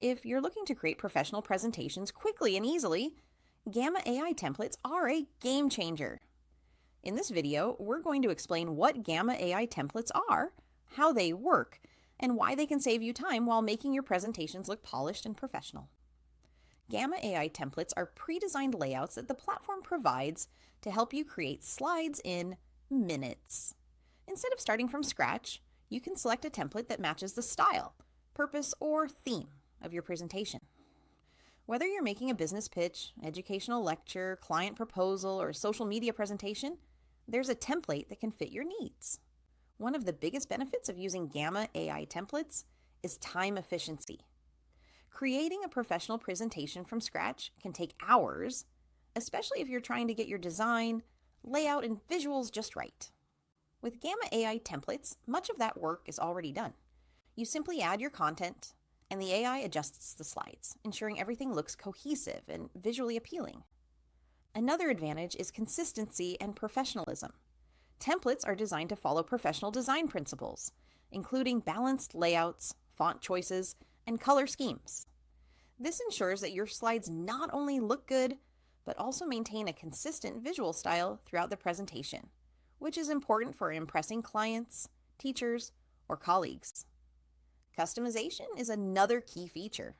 If you're looking to create professional presentations quickly and easily, Gamma AI templates are a game changer. In this video, we're going to explain what Gamma AI templates are, how they work, and why they can save you time while making your presentations look polished and professional. Gamma AI templates are pre-designed layouts that the platform provides to help you create slides in minutes. Instead of starting from scratch, you can select a template that matches the style, purpose, or theme of your presentation. Whether you're making a business pitch, educational lecture, client proposal, or social media presentation, there's a template that can fit your needs. One of the biggest benefits of using Gamma AI templates is time efficiency. Creating a professional presentation from scratch can take hours, especially if you're trying to get your design, layout, and visuals just right. With Gamma AI templates, much of that work is already done. You simply add your content, and the AI adjusts the slides, ensuring everything looks cohesive and visually appealing. Another advantage is consistency and professionalism. Templates are designed to follow professional design principles, including balanced layouts, font choices, and color schemes. This ensures that your slides not only look good, but also maintain a consistent visual style throughout the presentation, which is important for impressing clients, teachers, or colleagues. Customization is another key feature.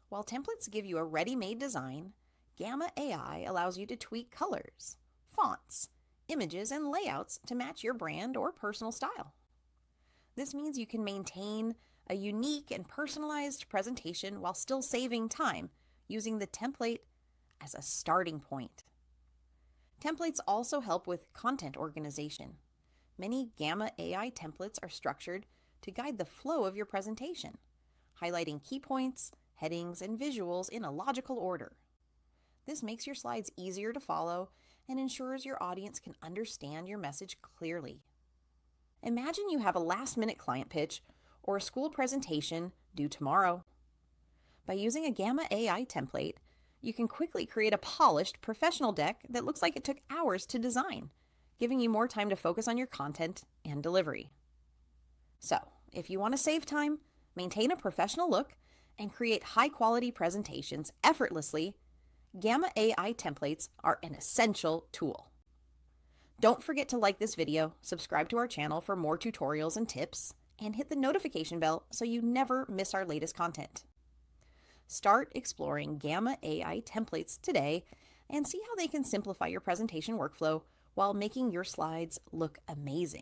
While templates give you a ready-made design, Gamma AI allows you to tweak colors, fonts, images, and layouts to match your brand or personal style. This means you can maintain a unique and personalized presentation while still saving time using the template as a starting point. Templates also help with content organization. Many Gamma AI templates are structured to guide the flow of your presentation, highlighting key points, headings, and visuals in a logical order. This makes your slides easier to follow and ensures your audience can understand your message clearly. Imagine you have a last-minute client pitch or a school presentation due tomorrow. By using a Gamma AI template, you can quickly create a polished, professional deck that looks like it took hours to design, giving you more time to focus on your content and delivery. So, if you want to save time, maintain a professional look, and create high-quality presentations effortlessly, Gamma AI templates are an essential tool. Don't forget to like this video, subscribe to our channel for more tutorials and tips, and hit the notification bell so you never miss our latest content. Start exploring Gamma AI templates today and see how they can simplify your presentation workflow while making your slides look amazing.